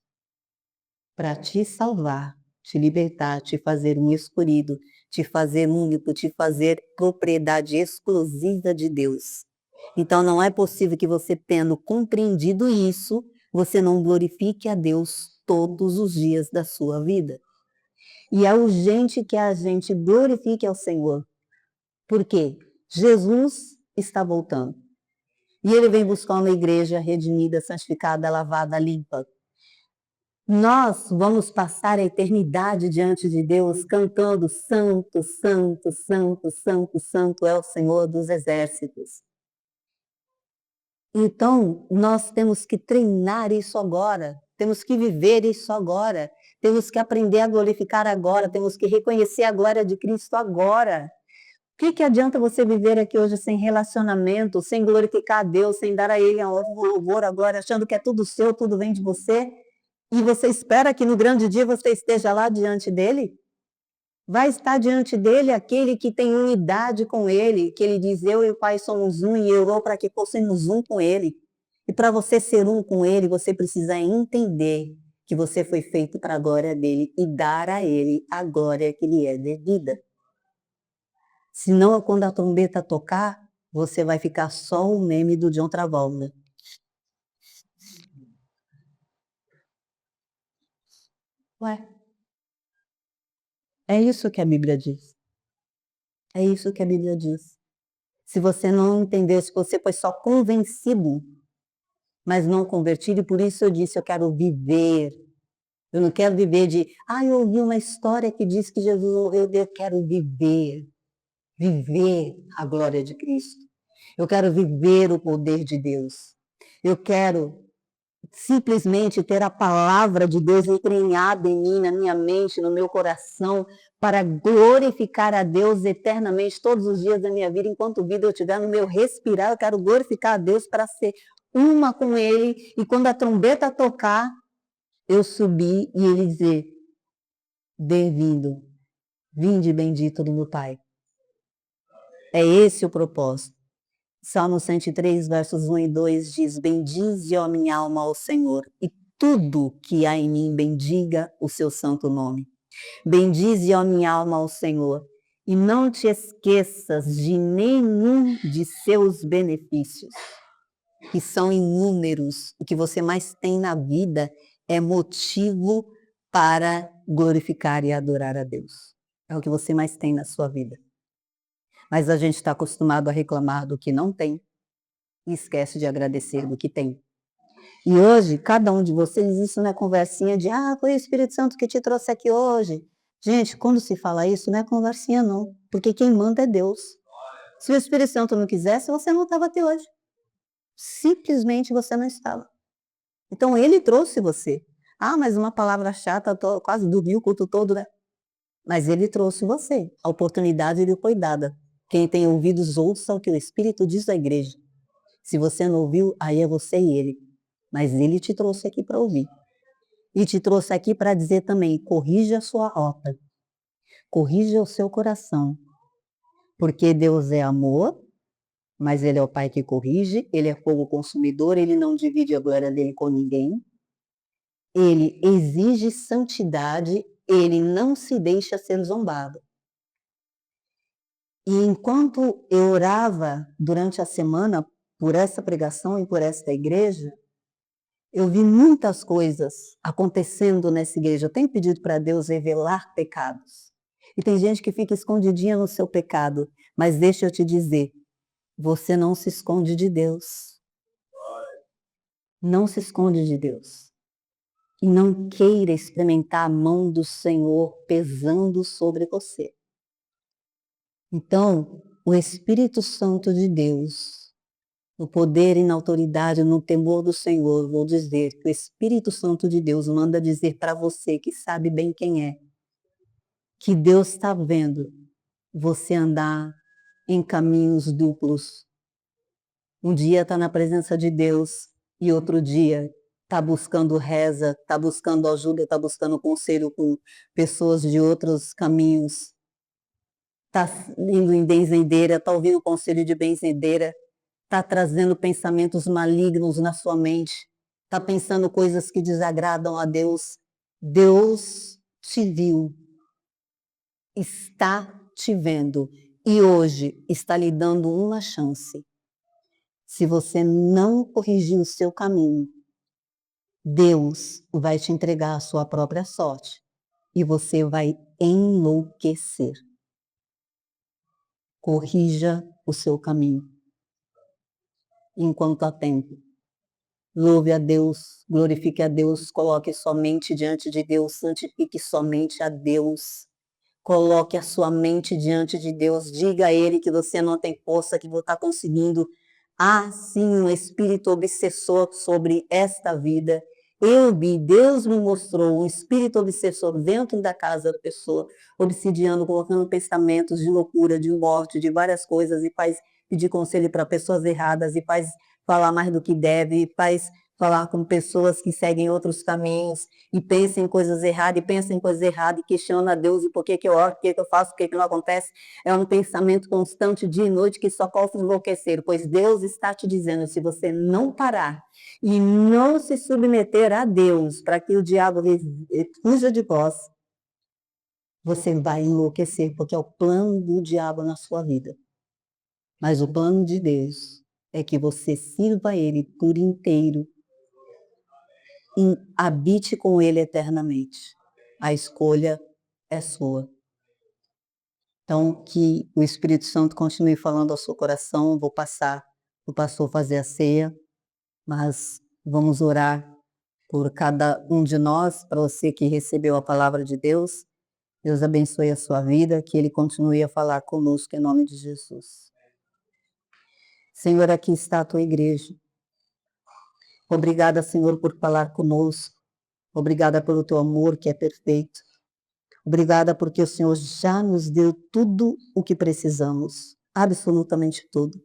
para te salvar, te libertar, te fazer um escolhido, te fazer único, te fazer propriedade exclusiva de Deus. Então não é possível que você, tendo compreendido isso, você não glorifique a Deus todos os dias da sua vida. E é urgente que a gente glorifique ao Senhor. Por quê? Jesus está voltando. E Ele vem buscar uma igreja redimida, santificada, lavada, limpa. Nós vamos passar a eternidade diante de Deus cantando Santo, Santo, Santo, Santo, Santo é o Senhor dos exércitos. Então, nós temos que treinar isso agora, temos que viver isso agora, temos que aprender a glorificar agora, temos que reconhecer a glória de Cristo agora. O que adianta você viver aqui hoje sem relacionamento, sem glorificar a Deus, sem dar a Ele a louvor, a glória, achando que é tudo seu, tudo vem de você? E você espera que no grande dia você esteja lá diante dele? Vai estar diante dele aquele que tem unidade com ele, que ele diz, eu e o Pai somos um, e orou para que fôssemos um com ele. E para você ser um com ele, você precisa entender que você foi feito para a glória dele e dar a ele a glória que lhe é devida. Senão, quando a trombeta tocar, você vai ficar só o meme do John Travolta. Ué, é isso que a Bíblia diz. É isso que a Bíblia diz. Se você não entender, se você foi só convencido, mas não convertido, e por isso eu disse, eu quero viver. Eu não quero viver de, eu ouvi uma história que diz que Jesus morreu, eu quero viver. viver a glória de Cristo. Eu quero viver o poder de Deus. Eu quero simplesmente ter a palavra de Deus entranhada em mim, na minha mente, no meu coração, para glorificar a Deus eternamente todos os dias da minha vida. Enquanto vida eu tiver no meu respirar, eu quero glorificar a Deus para ser uma com Ele. E quando a trombeta tocar, eu subir e Ele dizer: bem-vindo, vinde bendito do meu Pai. É esse o propósito. Salmo 103, versos 1 e 2 diz: bendize, ó minha alma, ao Senhor, e tudo que há em mim bendiga o seu santo nome. Bendize, ó minha alma, ao Senhor, e não te esqueças de nenhum de seus benefícios, que são inúmeros. O que você mais tem na vida é motivo para glorificar e adorar a Deus. É o que você mais tem na sua vida. Mas a gente está acostumado a reclamar do que não tem e esquece de agradecer do que tem. E hoje, cada um de vocês, isso não é conversinha de foi o Espírito Santo que te trouxe aqui hoje. Gente, quando se fala isso, não é conversinha não, porque quem manda é Deus. Se o Espírito Santo não quisesse, você não estava aqui hoje. Simplesmente você não estava. Então ele trouxe você. Mas uma palavra chata, quase dormi o culto todo, né? Mas ele trouxe você. A oportunidade lhe foi dada. Quem tem ouvidos, ouça o que o Espírito diz à igreja. Se você não ouviu, aí é você e ele. Mas ele te trouxe aqui para ouvir. E te trouxe aqui para dizer também: corrija a sua rota. Corrija o seu coração. Porque Deus é amor, mas Ele é o Pai que corrige, Ele é fogo consumidor, Ele não divide a glória dele com ninguém. Ele exige santidade, Ele não se deixa ser zombado. E enquanto eu orava durante a semana por essa pregação e por esta igreja, eu vi muitas coisas acontecendo nessa igreja. Eu tenho pedido para Deus revelar pecados. E tem gente que fica escondidinha no seu pecado. Mas deixa eu te dizer, você não se esconde de Deus. Não se esconde de Deus. E não queira experimentar a mão do Senhor pesando sobre você. Então, o Espírito Santo de Deus, no poder e na autoridade, no temor do Senhor, vou dizer que o Espírito Santo de Deus manda dizer para você, que sabe bem quem é, que Deus está vendo você andar em caminhos duplos. Um dia está na presença de Deus e outro dia está buscando reza, está buscando ajuda, está buscando conselho com pessoas de outros caminhos. Está indo em benzedeira, está ouvindo conselho de benzedeira, está trazendo pensamentos malignos na sua mente, está pensando coisas que desagradam a Deus. Deus te viu, está te vendo e hoje está lhe dando uma chance. Se você não corrigir o seu caminho, Deus vai te entregar a sua própria sorte e você vai enlouquecer. Corrija o seu caminho enquanto há tempo. Louve a Deus, glorifique a Deus, coloque sua mente diante de Deus, santifique somente a Deus. Coloque a sua mente diante de Deus, diga a Ele que você não tem força, que você está conseguindo. Há sim um espírito obsessor sobre esta vida. Deus me mostrou um espírito obsessor dentro da casa da pessoa, obsidiando, colocando pensamentos de loucura, de morte, de várias coisas, e faz pedir conselho para pessoas erradas, e faz falar mais do que deve, e faz falar com pessoas que seguem outros caminhos, e pensa em coisas erradas, e questiona a Deus, e por que eu oro, por que eu faço, por que não acontece. É um pensamento constante dia e noite que só causa enlouquecer, pois Deus está te dizendo, se você não parar e não se submeter a Deus, para que o diabo fuja de vós, você vai enlouquecer, porque é o plano do diabo na sua vida. Mas o plano de Deus é que você sirva a Ele por inteiro e habite com Ele eternamente. A escolha é sua. Então, que o Espírito Santo continue falando ao seu coração. Vou passar o pastor fazer a ceia, mas vamos orar por cada um de nós, para você que recebeu a palavra de Deus, Deus abençoe a sua vida, que Ele continue a falar conosco em nome de Jesus. Senhor, aqui está a tua igreja. Obrigada, Senhor, por falar conosco. Obrigada pelo teu amor que é perfeito. Obrigada porque o Senhor já nos deu tudo o que precisamos, absolutamente tudo.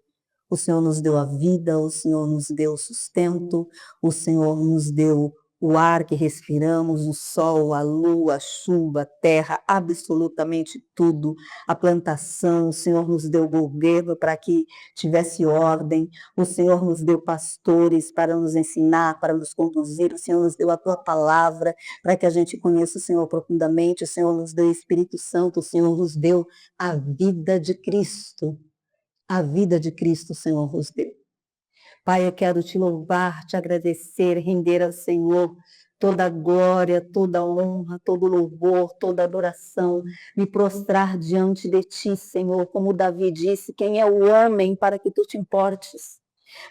O Senhor nos deu a vida, o Senhor nos deu o sustento, o Senhor nos deu o ar que respiramos, o sol, a lua, a chuva, a terra, absolutamente tudo. A plantação, o Senhor nos deu governo para que tivesse ordem, o Senhor nos deu pastores para nos ensinar, para nos conduzir, o Senhor nos deu a tua palavra para que a gente conheça o Senhor profundamente, o Senhor nos deu o Espírito Santo, o Senhor nos deu a vida de Cristo. A vida de Cristo, o Senhor nos deu. Pai, eu quero te louvar, te agradecer, render ao Senhor toda a glória, toda a honra, todo o louvor, toda a adoração, me prostrar diante de ti, Senhor, como Davi disse, quem é o homem para que tu te importes?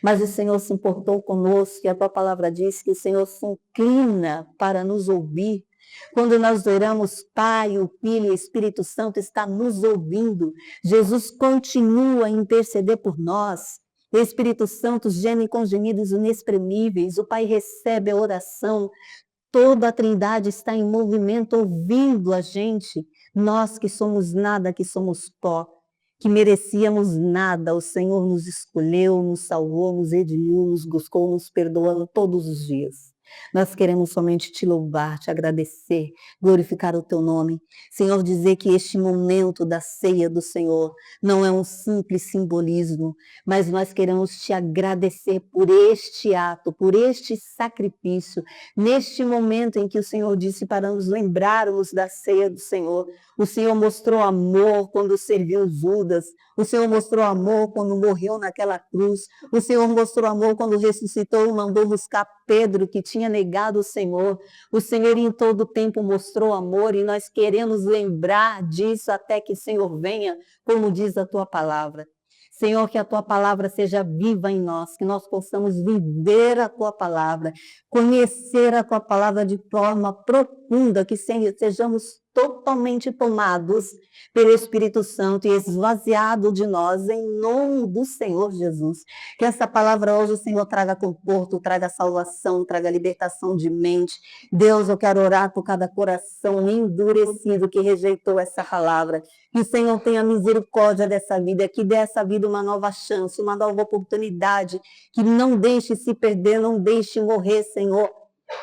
Mas o Senhor se importou conosco e a tua palavra diz que o Senhor se inclina para nos ouvir. Quando nós oramos, Pai, o Filho e o Espírito Santo está nos ouvindo. Jesus continua a interceder por nós. O Espírito Santo geme com gemidos inexprimíveis. O Pai recebe a oração. Toda a Trindade está em movimento, ouvindo a gente. Nós que somos nada, que somos pó, que merecíamos nada, o Senhor nos escolheu, nos salvou, nos redimiu, nos buscou, nos perdoando todos os dias. Nós queremos somente te louvar, te agradecer, glorificar o teu nome. Senhor, dizer que este momento da ceia do Senhor não é um simples simbolismo, mas nós queremos te agradecer por este ato, por este sacrifício, neste momento em que o Senhor disse para nos lembrarmos da ceia do Senhor. O Senhor mostrou amor quando serviu Judas, o Senhor mostrou amor quando morreu naquela cruz, o Senhor mostrou amor quando ressuscitou e mandou buscar Pedro, que tinha negado o Senhor. O Senhor em todo tempo mostrou amor e nós queremos lembrar disso até que o Senhor venha, como diz a tua palavra. Senhor, que a tua palavra seja viva em nós, que nós possamos viver a tua palavra, conhecer a tua palavra de forma profunda, que sejamos totalmente tomados pelo Espírito Santo e esvaziado de nós em nome do Senhor Jesus. Que essa palavra hoje o Senhor traga conforto, traga salvação, traga libertação de mente. Deus, eu quero orar por cada coração endurecido que rejeitou essa palavra. Que o Senhor tenha misericórdia dessa vida, que dê essa vida uma nova chance, uma nova oportunidade, que não deixe se perder, não deixe morrer, Senhor,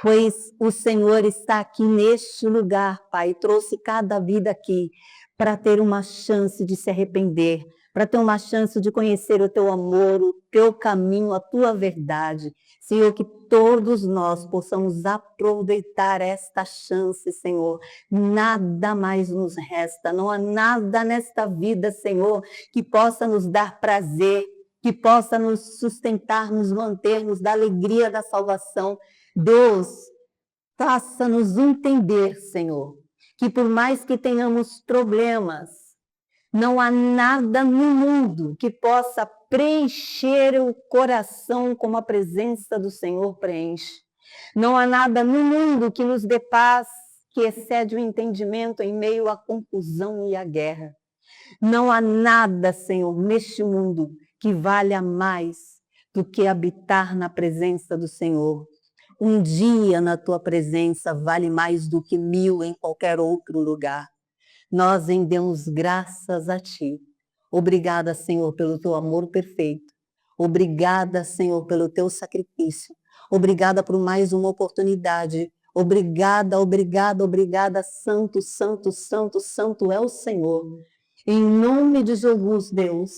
pois o Senhor está aqui neste lugar, Pai, trouxe cada vida aqui para ter uma chance de se arrepender, para ter uma chance de conhecer o teu amor, o teu caminho, a tua verdade. Senhor, que todos nós possamos aproveitar esta chance, Senhor. Nada mais nos resta, não há nada nesta vida, Senhor, que possa nos dar prazer, que possa nos sustentar, nos manter, nos dar alegria da salvação. Deus, faça-nos entender, Senhor, que por mais que tenhamos problemas, não há nada no mundo que possa preencher o coração como a presença do Senhor preenche. Não há nada no mundo que nos dê paz, que excede o entendimento em meio à confusão e à guerra. Não há nada, Senhor, neste mundo que valha mais do que habitar na presença do Senhor. Um dia na tua presença vale mais do que 1000 em qualquer outro lugar. Nós rendemos graças a ti. Obrigada, Senhor, pelo teu amor perfeito. Obrigada, Senhor, pelo teu sacrifício. Obrigada por mais uma oportunidade. Obrigada, obrigada, obrigada. Santo, santo, santo, santo é o Senhor. Em nome de Jesus, Deus,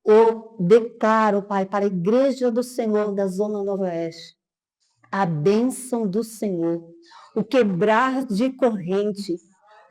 eu declaro, Pai, para a igreja do Senhor da Zona Noroeste, a bênção do Senhor, o quebrar de corrente,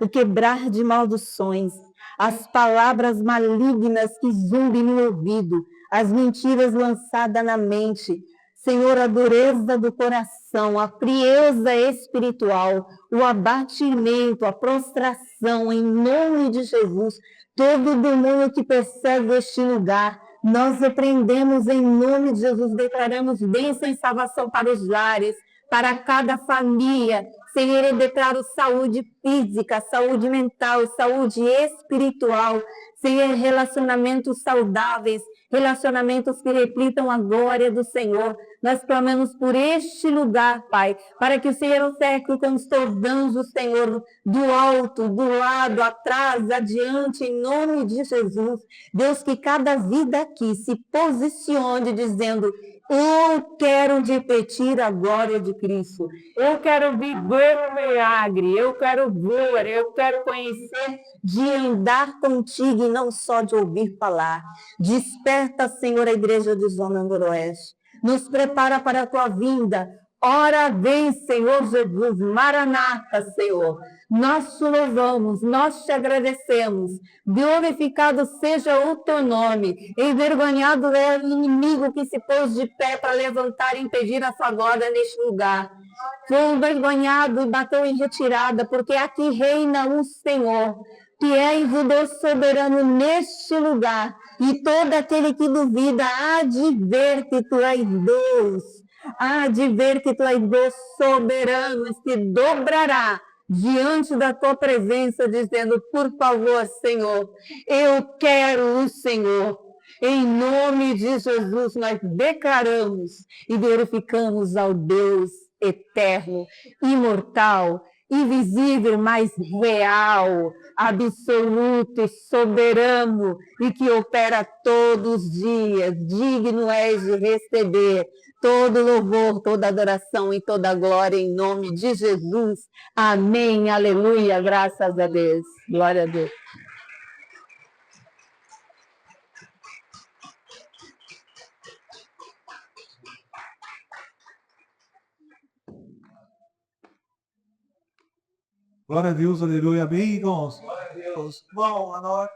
o quebrar de maldições, as palavras malignas que zumbem no ouvido, as mentiras lançadas na mente. Senhor, a dureza do coração, a frieza espiritual, o abatimento, a prostração, em nome de Jesus, todo demônio que persegue este lugar, nós repreendemos em nome de Jesus, declaramos bênção e salvação para os lares, para cada família. Senhor, eu declaro saúde física, saúde mental, saúde espiritual. Senhor, relacionamentos saudáveis, relacionamentos que reflitam a glória do Senhor. Nós clamamos por este lugar, Pai, para que o Senhor o cerque com os teus anjos, Senhor, do alto, do lado, atrás, adiante, em nome de Jesus. Deus, que cada vida aqui se posicione dizendo: eu quero repetir a glória de Cristo. Eu quero viver o milagre. Eu quero ver, eu quero conhecer, de andar contigo e não só de ouvir falar. Desperta, Senhor, a igreja de Zona Noroeste. Nos prepara para a tua vinda. Ora vem, Senhor Jesus, Maranata, Senhor. Nós te louvamos, nós te agradecemos. Glorificado seja o teu nome. Envergonhado é o inimigo que se pôs de pé para levantar e impedir a sua glória neste lugar. Foi envergonhado e bateu em retirada, porque aqui reina o Senhor, que és o Deus soberano neste lugar. E todo aquele que duvida há de ver que tu és Deus. Há de ver que tu és Deus soberano, e se dobrará diante da tua presença, dizendo: por favor, Senhor, eu quero o Senhor. Em nome de Jesus, nós declaramos e glorificamos ao Deus eterno, imortal, invisível, mas real, absoluto e soberano, e que opera todos os dias. Digno és de receber todo louvor, toda adoração e toda glória em nome de Jesus. Amém, aleluia, graças a Deus. Glória a Deus. Glória a Deus, aleluia, amém, irmãos. Glória a Deus. Bom, a nós